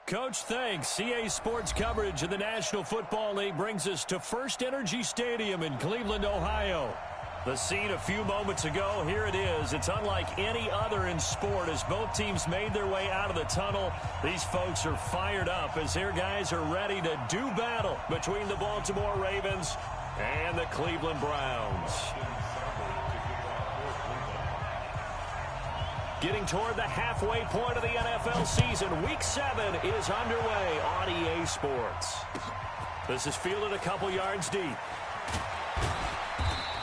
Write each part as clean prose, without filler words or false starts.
Coach, thanks. CA Sports coverage of the National Football League brings us to First Energy Stadium in Cleveland, Ohio. The scene a few moments ago, here it is. It's unlike any other in sport as both teams made their way out of the tunnel. These folks are fired up as their guys are ready to do battle between the Baltimore Ravens and the Cleveland Browns. Getting toward the halfway point of the NFL season, Week 7 is underway on EA Sports. This is fielded a couple yards deep.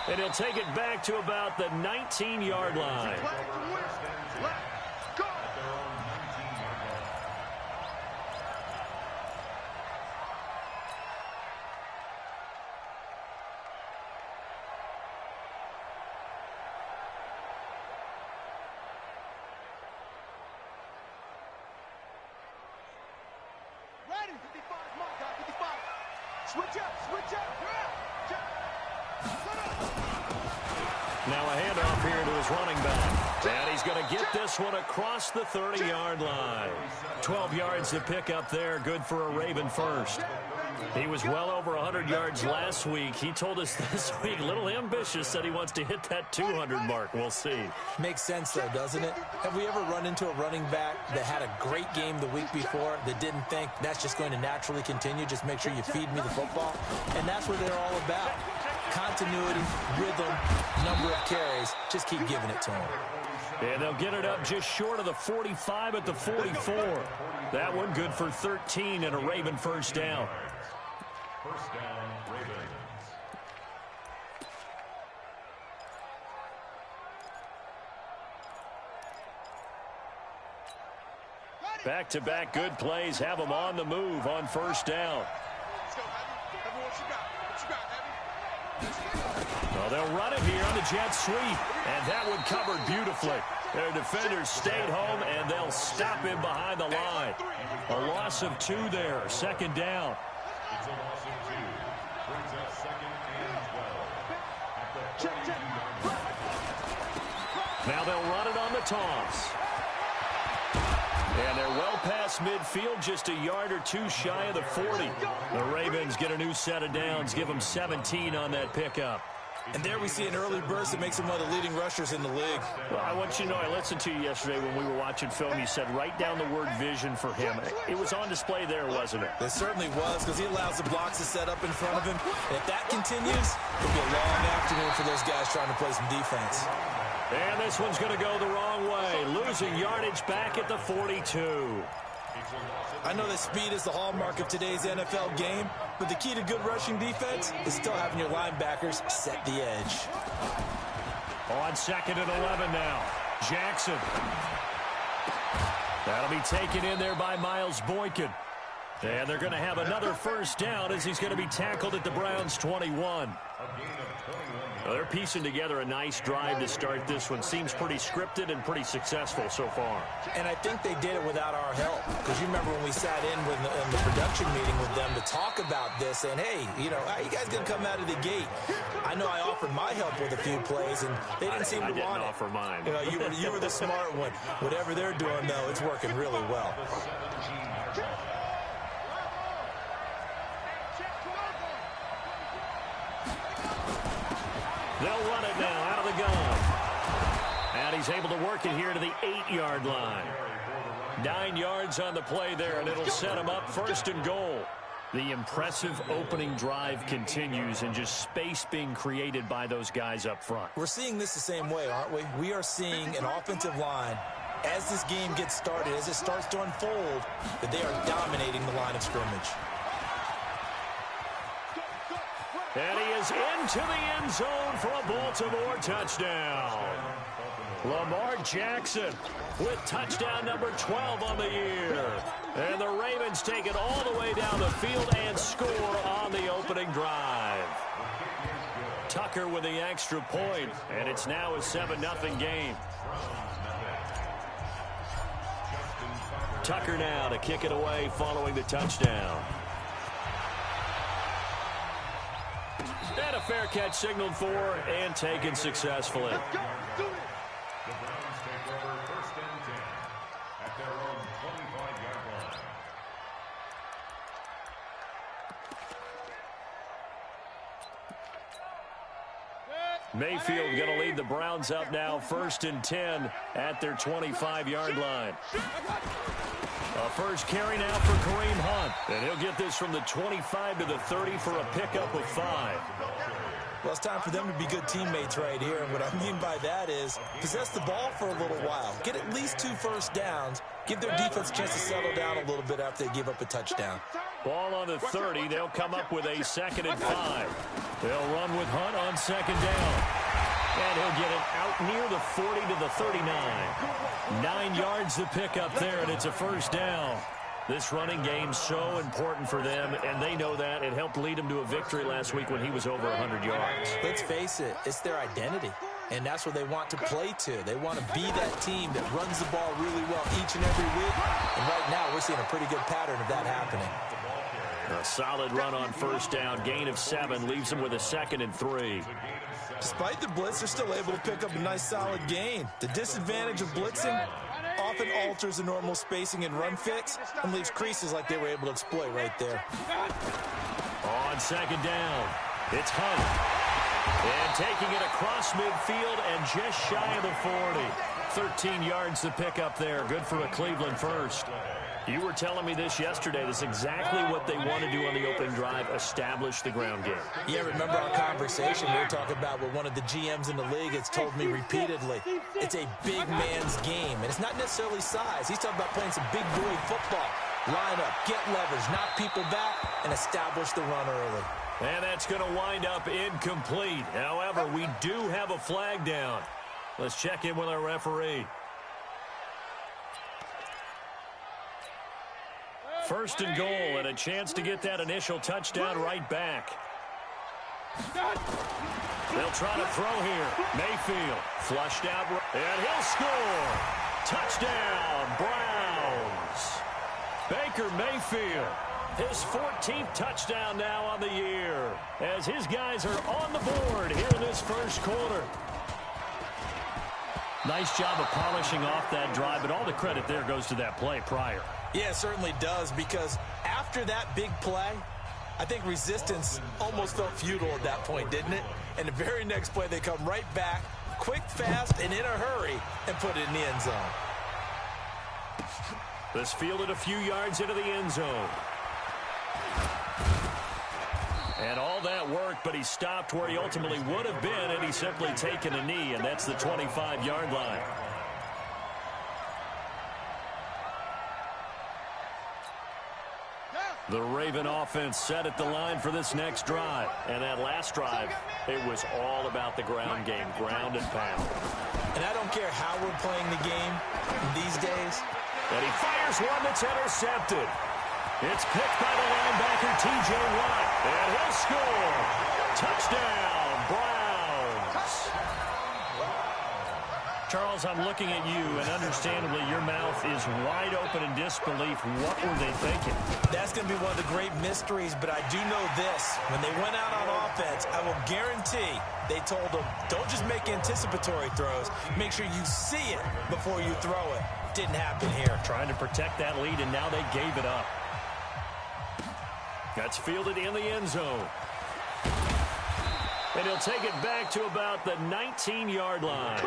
And he'll take it back to about the 19-yard line. Now a handoff here to his running back. And he's going to get this one across the 30-yard line. 12 yards to pick up there. Good for a Raven first. He was well over 100 yards last week. He told us this week, a little ambitious, that he wants to hit that 200 mark. We'll see. Makes sense, though, doesn't it? Have we ever run into a running back that had a great game the week before that didn't think that's just going to naturally continue? Just make sure you feed me the football. And that's what they're all about. Continuity, rhythm, number of carries. Just keep giving it to them. And they'll get it up just short of the 45 at the 44. That one good for 13 and a Raven first down. First down, Ravens. Back-to-back good plays have them on the move on first down. Well, they'll run it here on the jet sweep, and that one covered beautifully. Their defenders stayed home, and they'll stop him behind the line. A loss of 2 there, second down. It's a loss of 2. Brings us second and 12. At the 32-yard line. Now they'll run it on the toss. And they're well past midfield, just a yard or 2 shy of the 40. The Ravens get a new set of downs, give them 17 on that pickup. And there we see an early burst that makes him one of the leading rushers in the league. Well, I want you to know, I listened to you yesterday when we were watching film. You said write down the word vision for him. It was on display there, wasn't it? It certainly was, because he allows the blocks to set up in front of him. And if that continues, it'll be a long afternoon for those guys trying to play some defense. And this one's going to go the wrong way, losing yardage back at the 42. I know that speed is the hallmark of today's NFL game, but the key to good rushing defense is still having your linebackers set the edge. On second and 11 now, Jackson. That'll be taken in there by Miles Boykin. And they're going to have another first down as he's going to be tackled at the Browns' 21. Well, they're piecing together a nice drive to start this one. Seems pretty scripted and pretty successful so far. And I think they did it without our help. Because you remember when we sat in the production meeting with them to talk about this, and hey, you know, how you guys going to come out of the gate? I know I offered my help with a few plays, and they didn't seem to want it. I didn't offer mine. You know, you were the smart one. Whatever they're doing, though, it's working really well. They'll run it now out of the gun. And he's able to work it here to the 8-yard line. 9 yards on the play there, and it'll set him up first and goal. The impressive opening drive continues, and just space being created by those guys up front. We're seeing this the same way, aren't we? We are seeing an offensive line, as this game gets started, as it starts to unfold, that they are dominating the line of scrimmage. And he is into the end zone for a Baltimore touchdown. Lamar Jackson with touchdown number 12 on the year. And the Ravens take it all the way down the field and score on the opening drive. Tucker with the extra point, and it's now a 7-0 game. Tucker now to kick it away following the touchdown. And a fair catch signaled for and taken successfully. The Browns take over first and 10 at their own 25-yard line. Mayfield going to lead the Browns up now, 1st and 10 at their 25-yard line. A first carry now for Kareem Hunt. And he'll get this from the 25 to the 30 for a pickup of 5. Well, it's time for them to be good teammates right here. And what I mean by that is possess the ball for a little while. Get at least 2 first downs. Give their defense a chance to settle down a little bit after they give up a touchdown. Ball on the 30. They'll come up with a 2nd and 5. They'll run with Hunt on 2nd down. And he'll get it out near the 40 to the 39. 9 yards to pick up there, and it's a first down. This running game's so important for them, and they know that. It helped lead them to a victory last week when he was over 100 yards. Let's face it, it's their identity, and that's what they want to play to. They want to be that team that runs the ball really well each and every week, and right now we're seeing a pretty good pattern of that happening. A solid run on first down, gain of 7, leaves them with a 2nd and 3. Despite the blitz, they're still able to pick up a nice solid gain. The disadvantage of blitzing often alters the normal spacing and run fits and leaves creases like they were able to exploit right there. On 2nd down, it's Hunt. And taking it across midfield and just shy of the 40. 13 yards to pick up there. Good for a Cleveland first. You were telling me this yesterday. This is exactly what they want to do on the opening drive, establish the ground game. Yeah, remember our conversation? We were talking about what one of the GMs in the league has told me repeatedly. It's a big man's game, and it's not necessarily size. He's talking about playing some big boy football. Line up, get leverage, knock people back, and establish the run early. And that's going to wind up incomplete. However, we do have a flag down. Let's check in with our referee. 1st and goal, and a chance to get that initial touchdown right back. They'll try to throw here. Mayfield flushed out, and he'll score. Touchdown, Browns. Baker Mayfield, his 14th touchdown now on the year, as his guys are on the board here in this first quarter. Nice job of polishing off that drive, but all the credit there goes to that play prior. Yeah, it certainly does, because after that big play, I think resistance almost felt futile at that point, didn't it? And the very next play, they come right back, quick, fast, and in a hurry, and put it in the end zone. This fielded a few yards into the end zone. And all that worked, but he stopped where he ultimately would have been, and he's simply taken a knee, and that's the 25-yard line. The Raven offense set at the line for this next drive. And that last drive, it was all about the ground game, ground and pound. And I don't care how we're playing the game these days. And he fires one that's intercepted. It's picked by the linebacker, T.J. Watt. And he'll score. Touchdown, Browns. Charles, I'm looking at you, and understandably, your mouth is wide open in disbelief. What were they thinking? That's going to be one of the great mysteries, but I do know this. When they went out on offense, I will guarantee they told them, don't just make anticipatory throws. Make sure you see it before you throw it. Didn't happen here. Trying to protect that lead, and now they gave it up. That's fielded in the end zone. And he'll take it back to about the 19-yard line.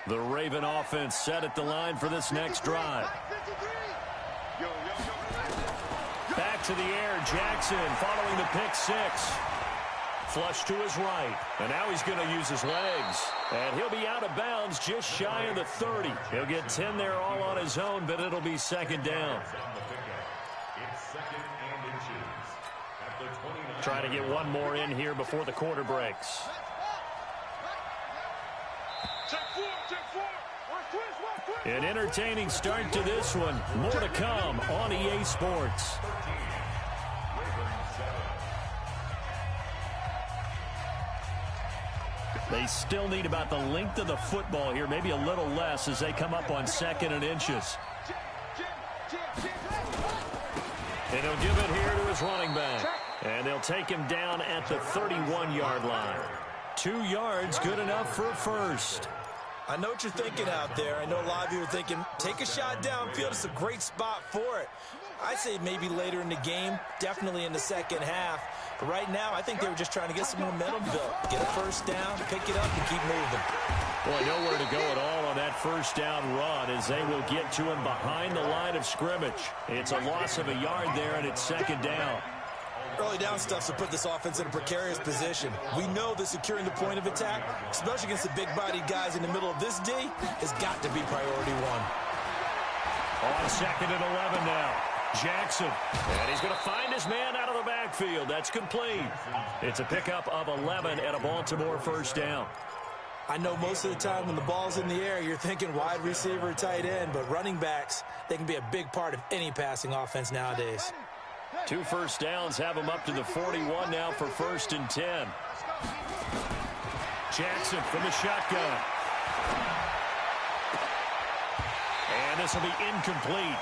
The Raven offense set at the line for this next drive. Back to the air, Jackson following the pick six. Flush to his right, and now he's going to use his legs. And he'll be out of bounds just shy of the 30. He'll get 10 there all on his own, but it'll be 2nd down. Trying to get one more in here before the quarter breaks. An entertaining start to this one. More to come on EA Sports. They still need about the length of the football here, maybe a little less as they come up on 2nd and inches. And he'll give it here to his running back. And they'll take him down at the 31-yard line. 2 yards, good enough for a first. I know what you're thinking out there. I know a lot of you are thinking, take a shot downfield. It's a great spot for it. I say maybe later in the game, definitely in the second half. But right now, I think they were just trying to get some momentum built. Get a first down, pick it up, and keep moving. Boy, nowhere to go at all on that first down run as they will get to him behind the line of scrimmage. It's a loss of a yard there, and it's second down. Early down stuff to put this offense in a precarious position. We know that securing the point of attack, especially against the big-bodied guys in the middle of this D, has got to be priority one. On second and 11 now. Jackson, and he's going to find his man out of the backfield. That's complete. It's a pickup of 11 and a Baltimore first down. I know most of the time when the ball's in the air, you're thinking wide receiver, tight end, but running backs, they can be a big part of any passing offense nowadays. 2 first downs have him up to the 41 now for 1st and 10. Jackson from the shotgun. And this will be incomplete.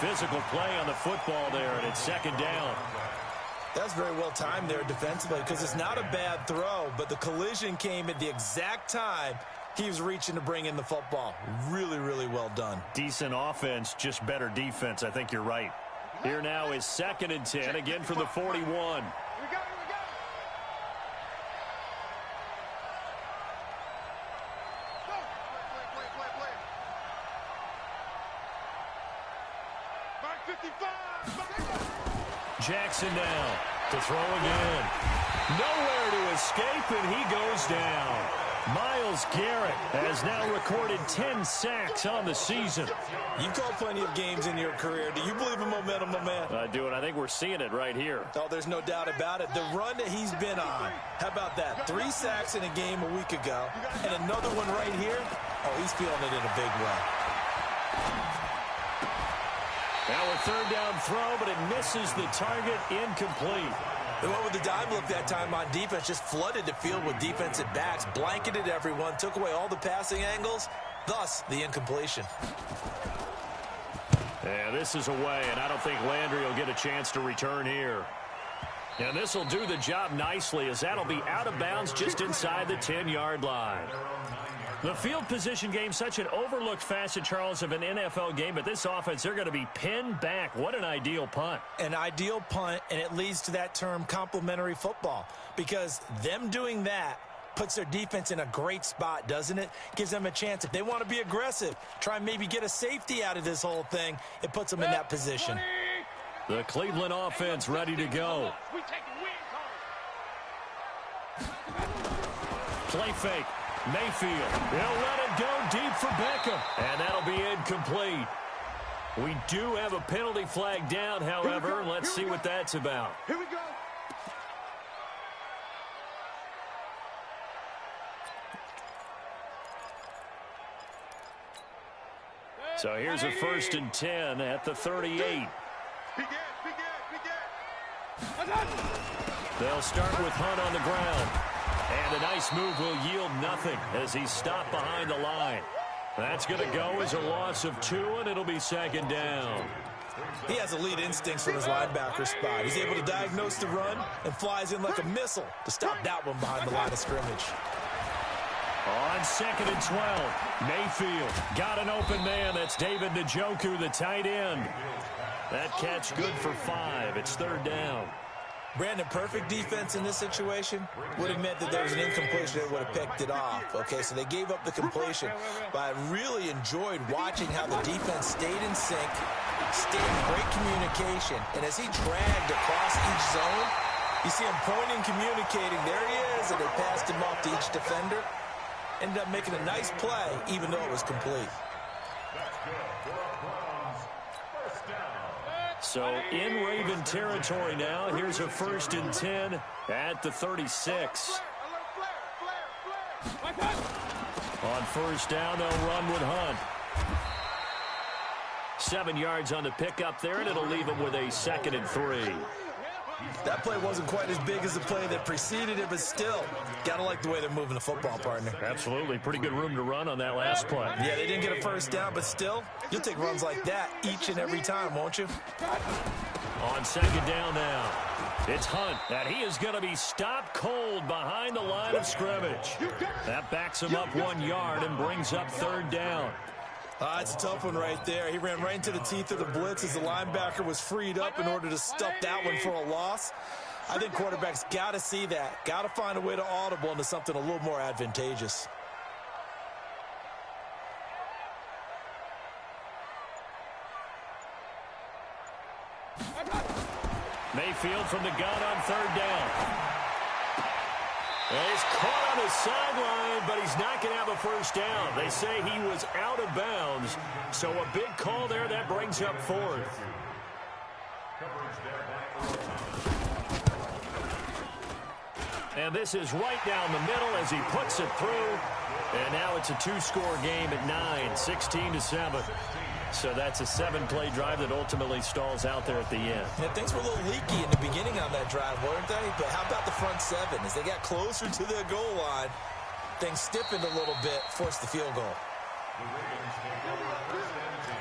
Physical play on the football there, and it's second down. That's very well timed there defensively because it's not a bad throw, but the collision came at the exact time he was reaching to bring in the football. Really, really well done. Decent offense, just better defense. I think you're right. Here now is 2nd and 10, again from the 41. Jackson now to throw again. Nowhere to escape, and he goes down. Myles Garrett has now recorded 10 sacks on the season. You've called plenty of games in your career. Do you believe in momentum, my man? I do, and I think we're seeing it right here. Oh, there's no doubt about it. The run that he's been on, how about that? 3 sacks in a game a week ago, and another one right here. Oh, he's feeling it in a big way. Now a 3rd down throw, but it misses the target, incomplete. They went with the dime look that time on defense, just flooded the field with defensive backs, blanketed everyone, took away all the passing angles, thus the incompletion. Yeah, this is away, and I don't think Landry will get a chance to return here. And this will do the job nicely, as that'll be out of bounds just inside the 10-yard line. The field position game, such an overlooked facet, Charles, of an NFL game, but this offense, they're going to be pinned back. What an ideal punt. An ideal punt, and it leads to that term complementary football, because them doing that puts their defense in a great spot, doesn't it? Gives them a chance. If they want to be aggressive, try and maybe get a safety out of this whole thing, it puts them in that position. The Cleveland offense ready to go. Play fake. Mayfield, he'll let it go deep for Beckham, and that'll be incomplete. We do have a penalty flag down, however. Let's see what that's about. Here we go. So here's a 1st and 10 at the 38. They'll start with Hunt on the ground. And a nice move will yield nothing as he's stopped behind the line. That's going to go as a loss of 2, and it'll be 2nd down. He has elite instincts from his linebacker spot. He's able to diagnose the run and flies in like a missile to stop that one behind the line of scrimmage. On 2nd and 12, Mayfield got an open man. That's David Njoku, the tight end. That catch good for 5. It's 3rd down. Brandon, perfect defense in this situation would have meant that there was an incompletion that would have picked it off. Okay, so they gave up the completion. But I really enjoyed watching how the defense stayed in sync, stayed in great communication. And as he dragged across each zone, you see him pointing, communicating. There he is, and they passed him off to each defender. Ended up making a nice play, even though it was complete. So in Raven territory now. Here's a 1st and 10 at the 36. On 1st down, they'll run with Hunt. 7 yards on the pickup there, and it'll leave them with a 2nd and 3. That play wasn't quite as big as the play that preceded it, but still, gotta like the way they're moving the football, partner. Absolutely. Pretty good room to run on that last play. Yeah, they didn't get a 1st down, but still, you'll take runs like that each and every time, won't you? On second down now, it's Hunt, and he is going to be stopped cold behind the line of scrimmage. That backs him up 1 yard and brings up third down. It's a tough one right there. He ran right into the teeth of the blitz as the linebacker was freed up in order to stuff that one for a loss. I think quarterbacks got to see that. Got to find a way to audible into something a little more advantageous. Mayfield from the gun on third down. He's caught on his sideline, but he's not going to have a first down. They say he was out of bounds, so a big call there. That brings up fourth. And this is right down the middle as he puts it through. And now it's a two-score game at 9, 16-7. So that's a 7-play drive that ultimately stalls out there at the end. Yeah, things were a little leaky in the beginning on that drive, weren't they? But how about the front seven? As they got closer to the goal line, things stiffened a little bit, forced the field goal. The Ravens take over first and 10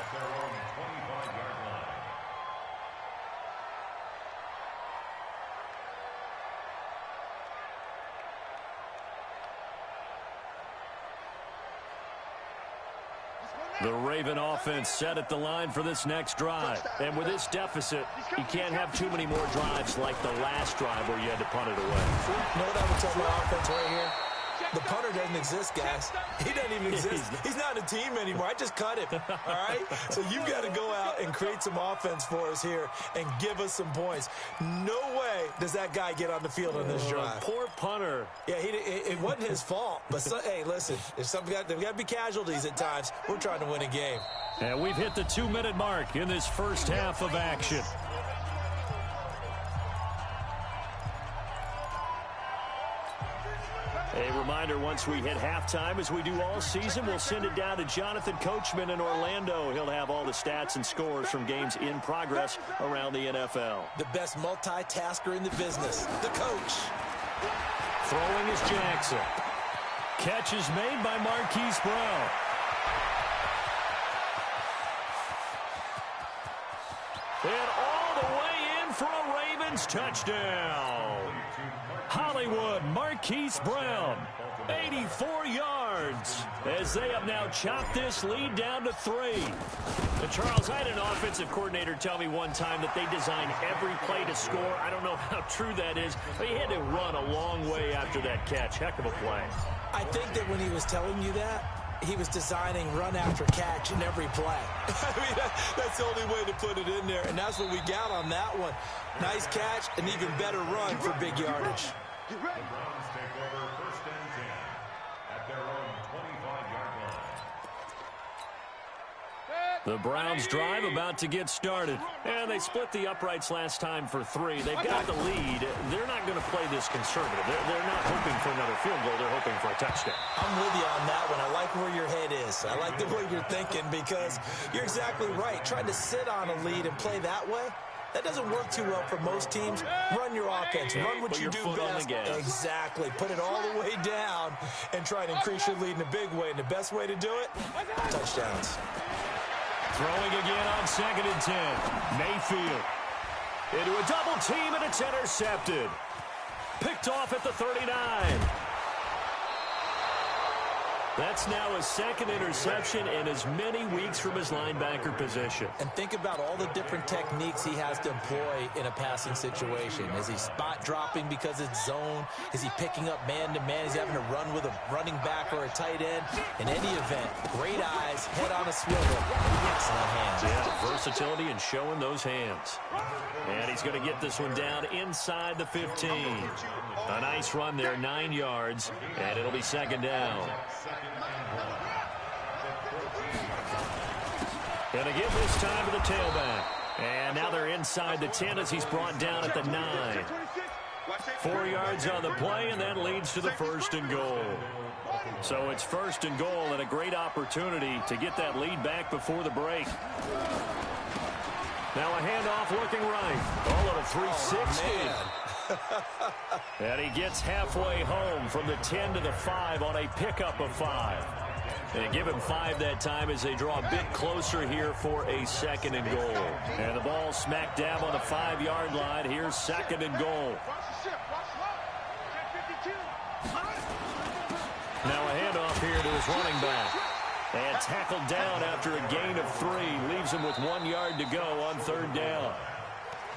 at their own 25-yard line. The Raven offense set at the line for this next drive. And with this deficit, you can't have too many more drives like the last drive where you had to punt it away. You know what I would tell my offense right here? The punter doesn't exist, guys. He doesn't even exist. He's not a team anymore. I just cut him, all right? So you've got to go out and create some offense for us here and give us some points. No way does that guy get on the field on this drive. Poor punter. Yeah, it wasn't his fault. But, hey, listen, there's got to be casualties at times. We're trying to win a game. And we've hit the 2-minute mark in this first half of action. A reminder, once we hit halftime, as we do all season, we'll send it down to Jonathan Coachman in Orlando. He'll have all the stats and scores from games in progress around the NFL. The best multitasker in the business, the coach. Throwing is Jackson. Catch is made by Marquise Brown. And all the way in for a Ravens touchdown. Hollywood, Marquise Brown, 84 yards, as they have now chopped this lead down to 3. And Charles, I had an offensive coordinator tell me one time that they design every play to score. I don't know how true that is, but he had to run a long way after that catch. Heck of a play. I think that when he was telling you that, he was designing run after catch in every play. I mean, that's the only way to put it in there, and that's what we got on that one. Nice catch, an even better run for big yardage. The Browns take over first and 10 at their own 25-yard line. The Browns drive about to get started. And they split the uprights last time for 3. They've got the lead. They're not going to play this conservative. They're not hoping for another field goal. They're hoping for a touchdown. I'm with you on that one. I like where your head is. I like the way you're thinking because you're exactly right. Trying to sit on a lead and play that way, that doesn't work too well for most teams. Run your offense. Run what you do best. Exactly. Put it all the way down and try to increase your lead in a big way. And the best way to do it, touchdowns. Throwing again on second and 10. Mayfield into a double team, and it's intercepted. Picked off at the 39. That's now his second interception in as many weeks from his linebacker position. And think about all the different techniques he has to employ in a passing situation. Is he spot dropping because it's zone? Is he picking up man-to-man? Is he having to run with a running back or a tight end? In any event, great eyes, head on a swivel, excellent hands. Yeah, versatility and showing those hands. And he's going to get this one down inside the 15. A nice run there, 9 yards, and it'll be second down. And again this time to the tailback. And now they're inside the 10 as he's brought down at the 9. 4 yards on the play, and that leads to the first and goal. So it's first and goal, and a great opportunity to get that lead back before the break. Now a handoff looking right. All at a 360. And he gets halfway home from the 10 to the 5 on a pickup of 5. And give him 5 that time as they draw a bit closer here for a 2nd and goal. And the ball smack dab on the 5-yard line. Here's 2nd and goal. Now a handoff here to his running back. And tackled down after a gain of 3. Leaves him with 1 yard to go on 3rd down.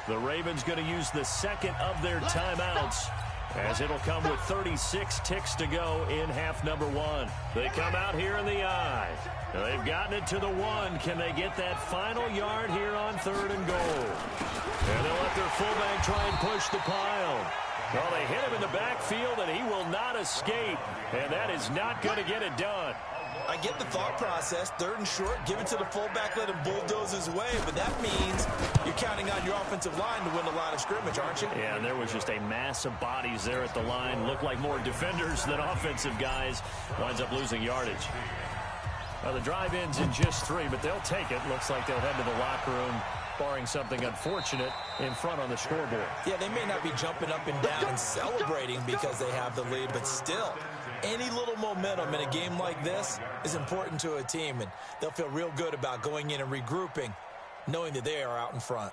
The Ravens going to use the 2nd of their timeouts, as it'll come with 36 ticks to go in half number 1. They come out here in the I. They've gotten it to the 1. Can they get that final yard here on 3rd and goal? And they'll let their fullback try and push the pile. Well, they hit him in the backfield, and he will not escape. And that is not going to get it done. I get the thought process. 3rd and short, give it to the fullback, let him bulldoze his way. But that means you're counting on your offensive line to win the line of scrimmage, aren't you? Yeah, and there was just a mass of bodies there at the line. Looked like more defenders than offensive guys. Winds up losing yardage. Well, the drive ends in just 3, but they'll take it. Looks like they'll head to the locker room, barring something unfortunate in front on the scoreboard. Yeah, they may not be jumping up and down and celebrating because they have the lead, but still, any little momentum in a game like this is important to a team, and they'll feel real good about going in and regrouping, knowing that they are out in front.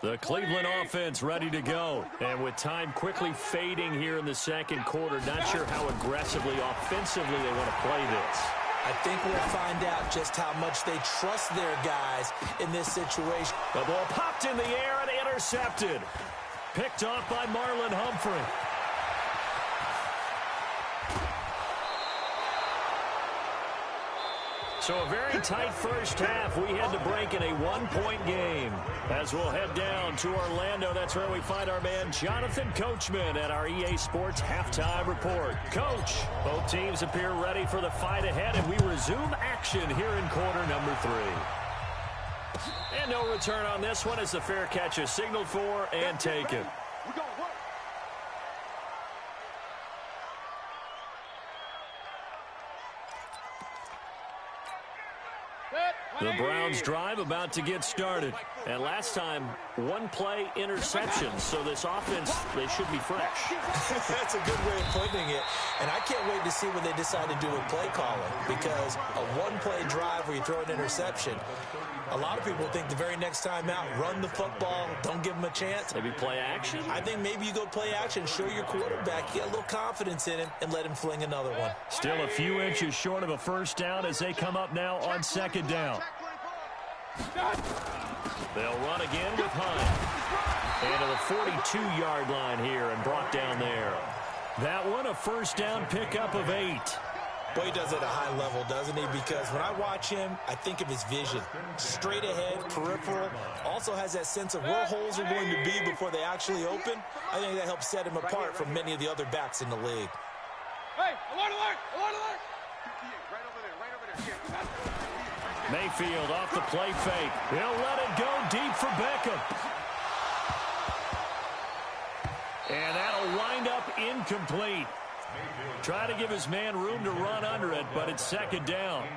The Cleveland offense ready to go. And with time quickly fading here in the 2nd quarter, not sure how aggressively, offensively they want to play this. I think we'll find out just how much they trust their guys in this situation. The ball popped in the air and intercepted. Picked off by Marlon Humphrey. So a very tight first half. We head to break in a 1-point game. As we'll head down to Orlando, that's where we find our man Jonathan Coachman at our EA Sports Halftime Report. Coach, both teams appear ready for the fight ahead, and we resume action here in quarter number 3. And no return on this one as the fair catch is signaled for and taken. The Browns drive about to get started. And last time, 1-play interception. So this offense, they should be fresh. That's a good way of putting it. And I can't wait to see what they decide to do with play calling. Because a 1-play drive where you throw an interception, a lot of people think the very next time out, run the football, don't give them a chance. Maybe play action? I think maybe you go play action, show your quarterback, get a little confidence in him, and let him fling another one. Still a few inches short of a first down as they come up now on 2nd down. They'll run again with Hunt. And to the 42-yard line here and brought down there. That one a first down pickup of 8. Boy, he does it at a high level, doesn't he? Because when I watch him, I think of his vision. Straight ahead, peripheral. Also has that sense of where holes are going to be before they actually open. I think that helps set him apart from many of the other backs in the league. Hey, alert, alert, alert, alert. Right over there, right over there. Mayfield off the play fake. He'll let it go deep for Beckham. And that'll wind up incomplete. Try to give his man room to run under it, but it's 2nd down.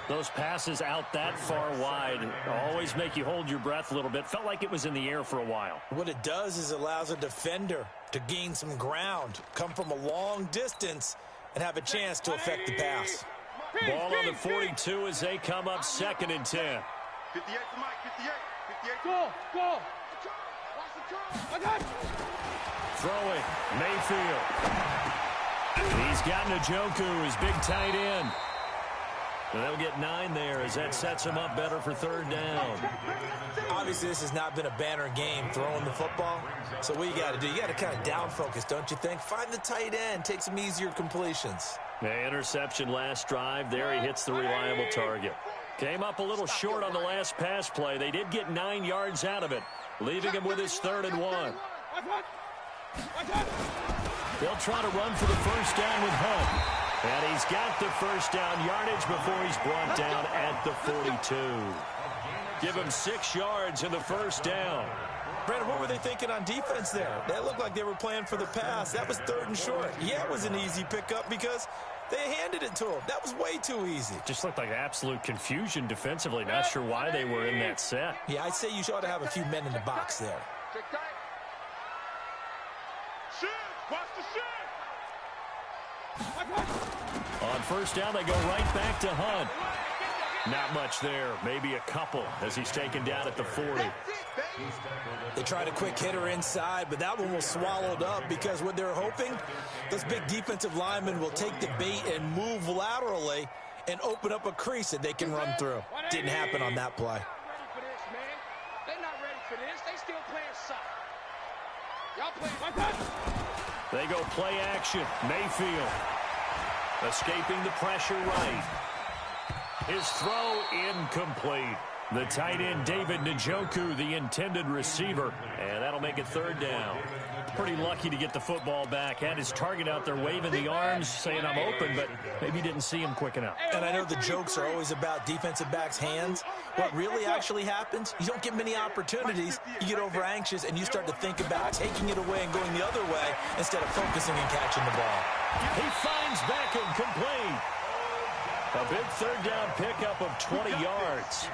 Those passes out that far wide always make you hold your breath a little bit. Felt like it was in the air for a while. What it does is allows a defender to gain some ground, come from a long distance, and have a chance to affect the pass. Ball on the 42 as they come up 2nd and 10. 58 to Mike, 58. 58. Go, go. Watch the turn. Throwing. Mayfield. He's got Njoku, his big tight end. And they'll get 9 there as that sets him up better for 3rd down. Obviously, this has not been a banner game throwing the football. So what you got to do, you got to kind of down focus, don't you think? Find the tight end, take some easier completions. The interception last drive. There he hits the reliable target. Came up a little short on the last pass play. They did get 9 yards out of it, leaving him with his 3rd and 1. They'll try to run for the first down with Hunt. And he's got the first down yardage before he's brought down at the 42. Give him 6 yards in the first down. Brandon, what were they thinking on defense there? That looked like they were playing for the pass. That was 3rd and short. Yeah, it was an easy pickup because They handed it to him. That was way too easy. Just looked like absolute confusion defensively. Not sure why they were in that set. Yeah, I'd say you ought to have a few men in the box there. Watch the On first down, they go right back to Hunt. Not much there. Maybe a couple as he's taken down at the 40. They tried a quick hitter inside, but that one was swallowed up because what they're hoping, those big defensive linemen will take the bait and move laterally and open up a crease that they can run through. Didn't happen on that play. They're not ready for this. They still playing soft. Y'all playing. They go play action. Mayfield escaping the pressure right. His throw incomplete. The tight end, David Njoku, the intended receiver. And that'll make it third down. Pretty lucky to get the football back. Had his target out there waving the arms, saying I'm open, but maybe didn't see him quick enough. And I know the jokes are always about defensive backs' hands. What really actually happens, you don't get many opportunities. You get over anxious, and you start to think about taking it away and going the other way instead of focusing and catching the ball. He finds Beckham complete. A big third down pickup of 20 yards.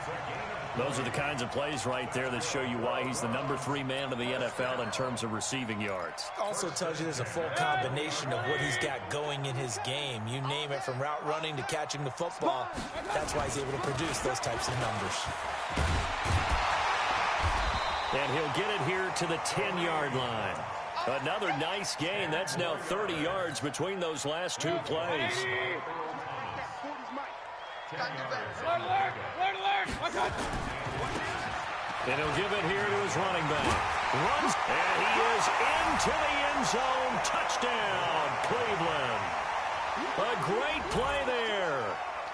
Those are the kinds of plays right there that show you why he's the number 3 man in the NFL in terms of receiving yards. Also tells you there's a full combination of what he's got going in his game. You name it, from route running to catching the football. That's why he's able to produce those types of numbers. And he'll get it here to the 10-yard line. Another nice gain. That's now 30 yards between those last 2 plays. And he'll give it here to his running back. Runs, and he is into the end zone. Touchdown, Cleveland. A great play there.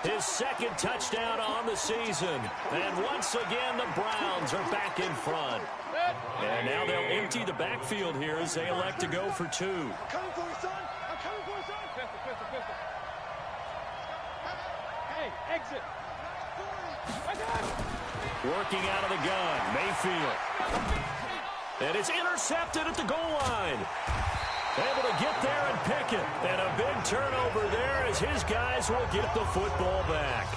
His second touchdown on the season. And once again, the Browns are back in front. And now they'll empty the backfield here as they elect to go for 2. I'm coming for you, son. I'm coming for you, son. Pistol. Hey, exit. Working out of the gun, Mayfield. And it's intercepted at the goal line. Able to get there and pick it. And a big turnover there as his guys will get the football back.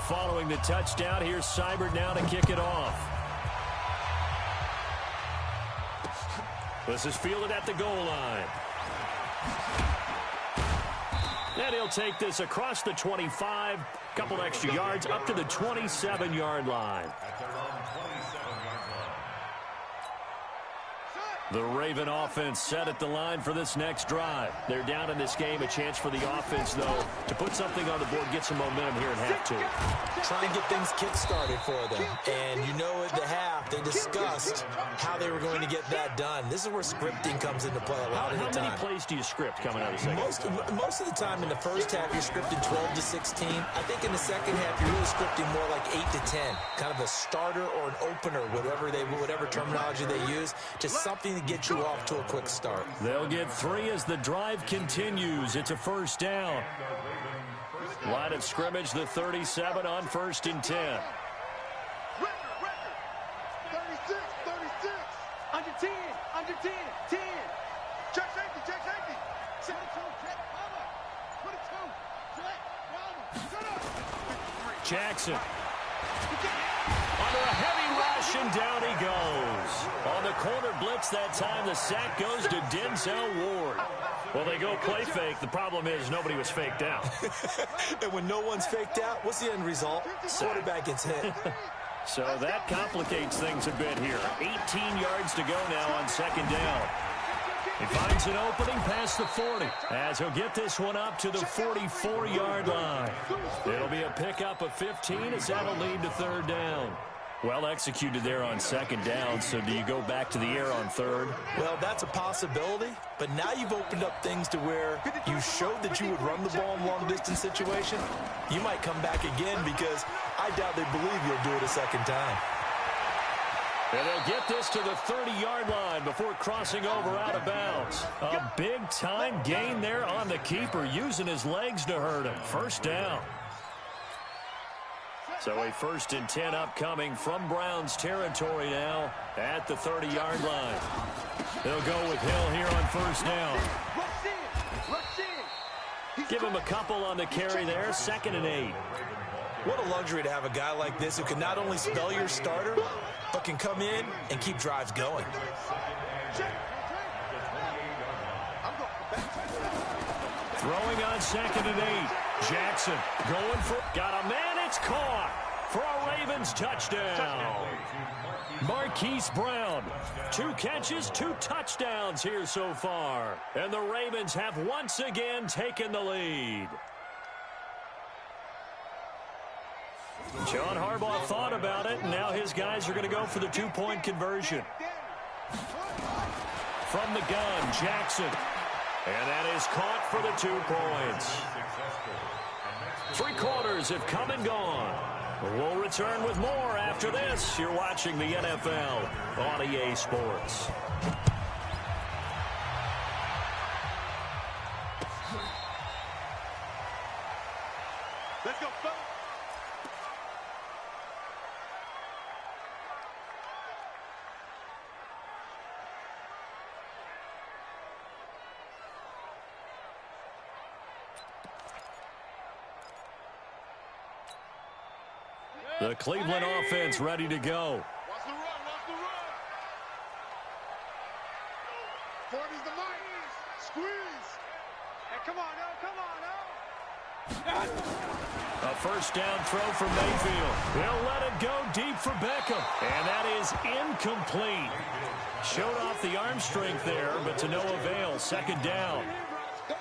Following the touchdown, here's Seibert now to kick it off. This is fielded at the goal line. And he'll take this across the 25, couple extra yards, up to the 27-yard line. The Raven offense set at the line for this next drive. They're down in this game. A chance for the offense, though, to put something on the board, get some momentum here in half 2. Try and get things kick-started for them. And you know at the half, they discussed how they were going to get that done. This is where scripting comes into play a lot of the time. How many plays do you script coming out of the second? Most of the time in the first half, you're scripting 12 to 16. I think in the second half, you're really scripting more like 8 to 10. Kind of a starter or an opener, whatever terminology they use. Just something to get you off to a quick start. They'll get 3 as the drive continues. It's a first down. Line of scrimmage, the 37 on 1st and 10. Record. 36. Under 10. 10. Check safety. 72. Jackson. Under a heavy rush, and down he goes. On the corner blitz that time, the sack goes to Denzel Ward. Well, they go play fake. The problem is nobody was faked out. And when no one's faked out, what's the end result? Quarterback gets hit. So that complicates things a bit here. 18 yards to go now on 2nd down. He finds an opening past the 40 as he'll get this one up to the 44-yard line. It'll be a pickup of 15 as that'll lead to 3rd down. Well executed there on 2nd down, so do you go back to the air on 3rd? Well, that's a possibility, but now you've opened up things to where you showed that you would run the ball in long-distance situation. You might come back again because I doubt they believe you'll do it a second time. And they'll get this to the 30-yard line before crossing over out of bounds. A big-time gain there on the keeper, using his legs to hurt him. 1st down. So a 1st and 10 upcoming from Browns territory now at the 30-yard line. They'll go with Hill here on 1st down. Give him a couple on the carry there, 2nd and 8. What a luxury to have a guy like this who can not only spell your starter, but can come in and keep drives going. Throwing on 2nd and 8. Jackson going for, got a man, it's caught for a Ravens touchdown. Marquise Brown, 2 catches, 2 touchdowns here so far. And the Ravens have once again taken the lead. John Harbaugh thought about it, and now his guys are going to go for the 2-point conversion. From the gun, Jackson. And that is caught for the 2 points. 3 quarters have come and gone. We'll return with more after this. You're watching the NFL on EA Sports. Let's go, folks. The Cleveland offense ready to go. Watch the run, watch the run. 40's the mic. Squeeze. Hey, come on now, come on now. A 1st down throw from Mayfield. They'll let it go deep for Beckham. And that is incomplete. Showed off the arm strength there, but to no avail. 2nd down.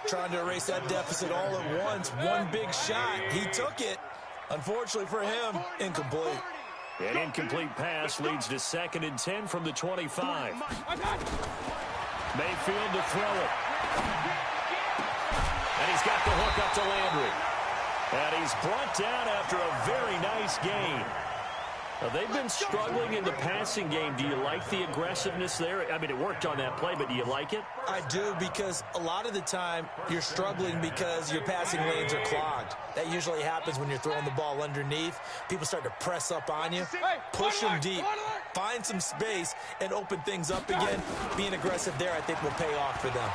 Trying to erase that deficit all at once. One big shot. He took it. Unfortunately for him, incomplete. An incomplete pass leads to 2nd and 10 from the 25. Mayfield to throw it. And he's got the hook up to Landry. And he's brought down after a very nice gain. Now, they've been struggling in the passing game. Do you like the aggressiveness there? I mean, it worked on that play, but do you like it? I do, because a lot of the time you're struggling because your passing lanes are clogged. That usually happens when you're throwing the ball underneath. People start to press up on you, push them deep, find some space, and open things up again. Being aggressive there, I think, will pay off for them.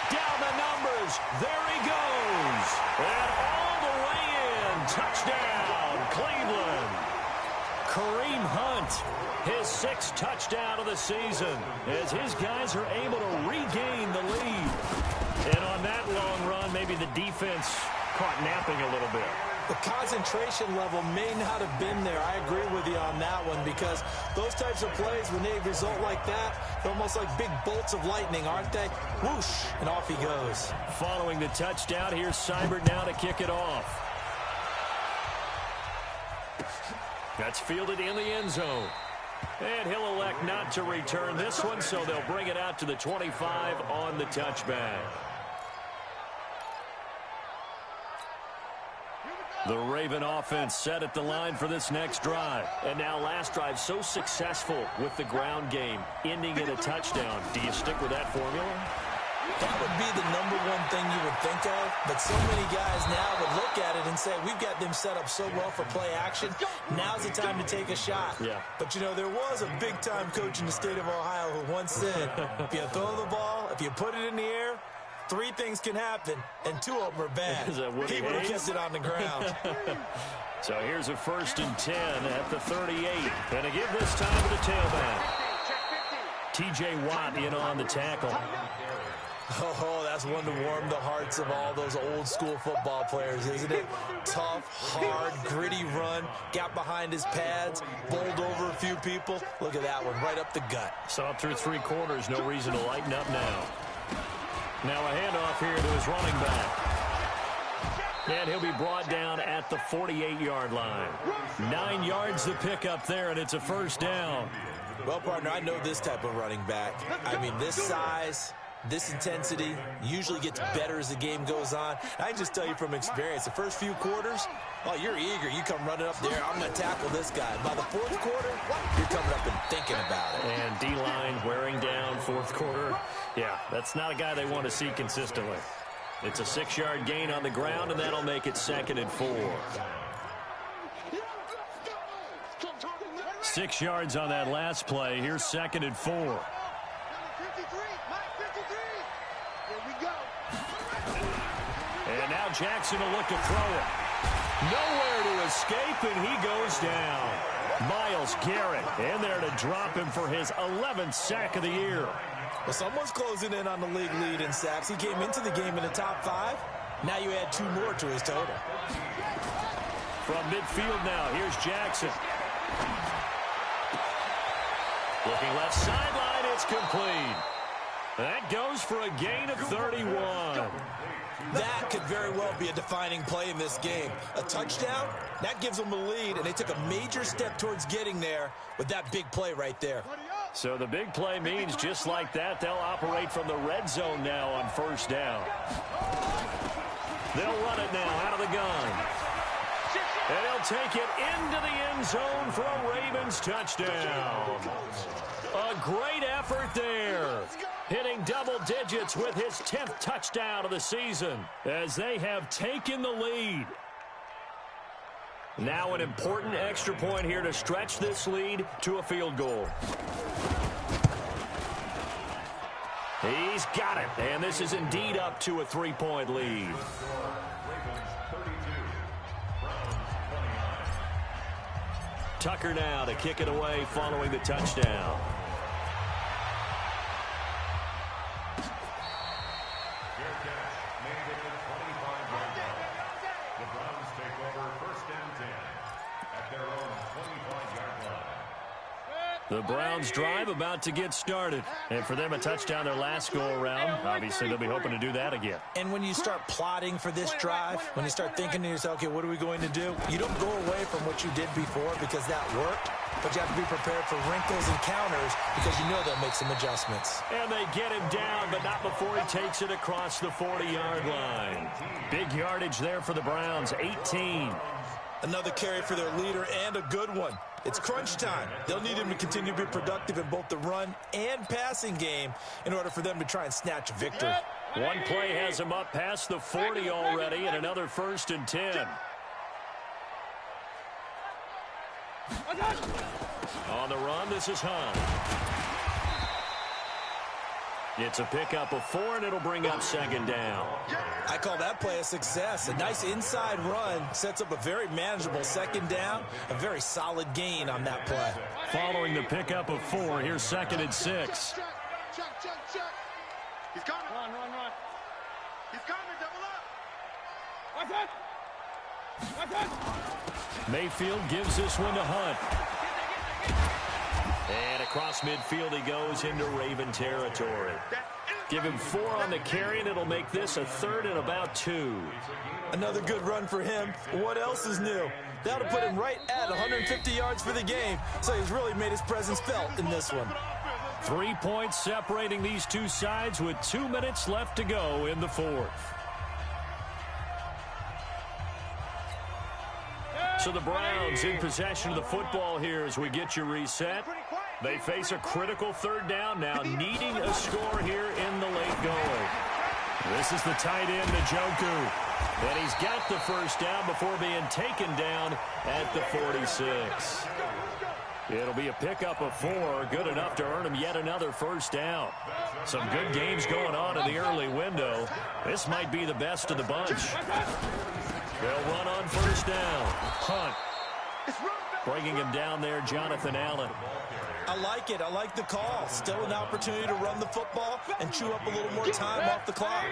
Down the numbers. There he goes. And all the way in. Touchdown, Cleveland. Kareem Hunt, his 6th touchdown of the season, as his guys are able to regain the lead. And on that long run, maybe the defense caught napping a little bit. The concentration level may not have been there. I agree with you on that one, because those types of plays, when they result like that, they're almost like big bolts of lightning, aren't they? Whoosh, and off he goes. Following the touchdown, here's Seibert now to kick it off. That's fielded in the end zone. And he'll elect not to return this one, so they'll bring it out to the 25 on the touchback. The Raven offense set at the line for this next drive. And now last drive so successful with the ground game, ending in a touchdown. Do you stick with that formula? That would be the #1 thing you would think of, but so many guys now would look at it and say, we've got them set up so well for play action, now's the time to take a shot. Yeah. But, you know, there was a big-time coach in the state of Ohio who once said, if you throw the ball, if you put it in the air, 3 things can happen, and 2 of them are bad. Is that Woody He would have Hayes? kept it on the ground. So here's a 1st and 10 at the 38. And to give this time to the tailback. T.J. Watt in on the tackle. Oh, that's one to warm the hearts of all those old-school football players, isn't it? Tough, hard, gritty run, got behind his pads, bowled over a few people. Look at that one, right up the gut. Saw it through 3 quarters, no reason to lighten up now. Now a handoff here to his running back. And he'll be brought down at the 48-yard line. 9 yards to pick up there, and it's a 1st down. Well, partner, I know this type of running back. I mean, this size, this intensity usually gets better as the game goes on. I can just tell you from experience, the first few quarters, oh, you're eager. You come running up there, I'm going to tackle this guy. By the 4th quarter, you're coming up and thinking about it. And D-line wearing down 4th quarter. Yeah, that's not a guy they want to see consistently. It's a 6-yard gain on the ground, and that'll make it 2nd and 4. 6 yards on that last play. Here's 2nd and 4. Number 53, Mike 53. Here we go. And now Jackson will look to throw it. Nowhere to escape, and he goes down. Myles Garrett in there to drop him for his 11th sack of the year. Well, someone's closing in on the league lead in sacks. He came into the game in the top 5. Now you add 2 more to his total. From midfield now, here's Jackson. Looking left sideline, it's complete. That goes for a gain of 31. That could very well be a defining play in this game. A touchdown, that gives them a lead, and they took a major step towards getting there with that big play right there. So the big play means just like that, they'll operate from the red zone now on 1st down. They'll run it now out of the gun. And he'll take it into the end zone for a Ravens touchdown. A great effort there. Hitting double digits with his 10th touchdown of the season as they have taken the lead. Now an important extra point here to stretch this lead to a field goal. He's got it, and this is indeed up to a 3-point lead. Tucker now to kick it away following the touchdown. The Browns drive about to get started. And for them, a touchdown their last go-around. Obviously, they'll be hoping to do that again. And when you start plotting for this drive, when you start thinking to yourself, okay, what are we going to do? You don't go away from what you did before because that worked. But you have to be prepared for wrinkles and counters because you know they'll make some adjustments. And they get him down, but not before he takes it across the 40-yard line. Big yardage there for the Browns, 18. Another carry for their leader and a good one. It's crunch time. They'll need him to continue to be productive in both the run and passing game in order for them to try and snatch a victory. One play has him up past the 40 already, and another 1st and 10. On the run, this is Hunt. It's a pickup of 4, and it'll bring up 2nd down. I call that play a success. A nice inside run sets up a very manageable 2nd down. A very solid gain on that play. Following the pickup of 4, here's 2nd and 6. Check. He's coming. Run. He's coming. Double up. Mayfield gives this one to Hunt. And across midfield he goes into Raven territory. Give him 4 on the carry, and it'll make this a 3rd and about 2. Another good run for him. What else is new? That'll put him right at 150 yards for the game, so he's really made his presence felt in this one. 3 points separating these two sides with 2 minutes left to go in the 4th. So the Browns in possession of the football here as we get you reset. They face a critical 3rd down now, needing a score here in the late going. This is the tight end, Njoku. And he's got the 1st down before being taken down at the 46. It'll be a pickup of 4, good enough to earn him yet another 1st down. Some good games going on in the early window. This might be the best of the bunch. They'll run on 1st down. Hunt. Bringing him down there, Jonathan Allen. I like it. I like the call. Still an opportunity to run the football and chew up a little more time off the clock.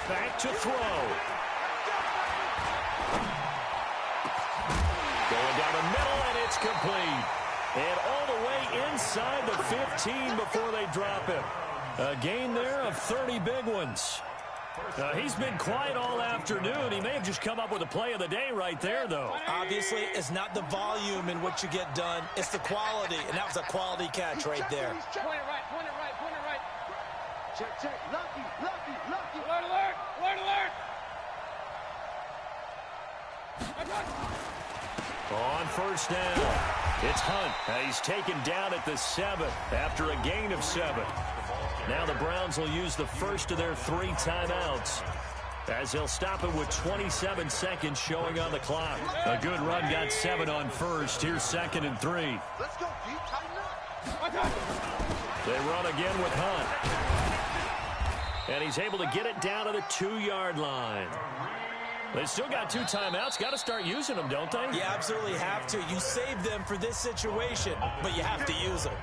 Back to throw. Going down the middle, and it's complete. And all the way inside the 15 before they drop him. A gain there of 30 big ones. He's been quiet all afternoon. He may have just come up with a play of the day right there, though. Obviously, it's not the volume in what you get done. It's the quality, and that was a quality catch right there. Point it right. Check. Lucky. Alert. On first down, it's Hunt. He's taken down at the 7 after a gain of 7. Now the Browns will use the first of their 3 timeouts, as they'll stop it with 27 seconds showing on the clock. A good run got 7 on first. Here's 2nd and 3. Let's go, D. Tighten up. They run again with Hunt. And he's able to get it down to the 2-yard line. They still got 2 timeouts. Got to start using them, don't they? You absolutely have to. You save them for this situation, but you have to use them.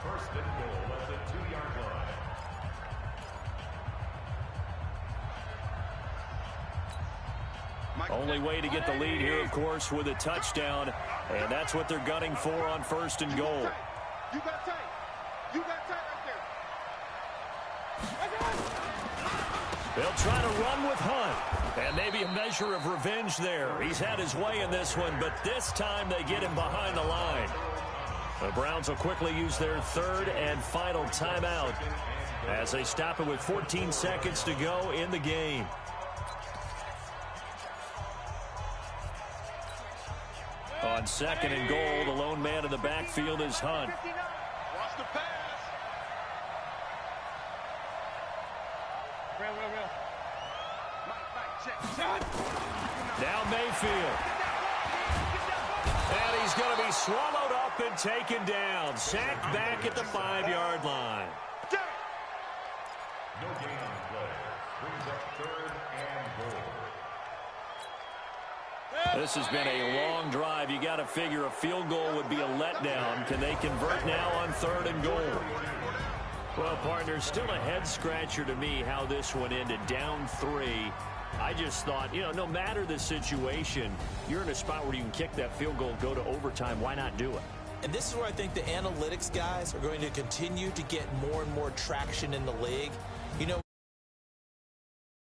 First and goal at the 2-yard line. Only way to get the lead here, of course, with a touchdown. And that's what they're gunning for on first and goal. You got tight. You got tight right there. They'll try to run with Hunt. And maybe a measure of revenge there. He's had his way in this one, but this time they get him behind the line. The Browns will quickly use their 3rd and final timeout as they stop it with 14 seconds to go in the game. On 2nd and goal, the lone man in the backfield is Hunt. Watch the pass. Real. Mike, check. Now Mayfield. And he's going to be swallowed up and taken down. Sacked back at the 5-yard line. No gain on the play. Brings up 3rd and goal. This has been a long drive. You got to figure a field goal would be a letdown. Can they convert now on 3rd and goal? Well, partner, still a head-scratcher to me how this one ended. Down 3. I just thought, no matter the situation, you're in a spot where you can kick that field goal, go to overtime. Why not do it? And this is where I think the analytics guys are going to continue to get more and more traction in the league.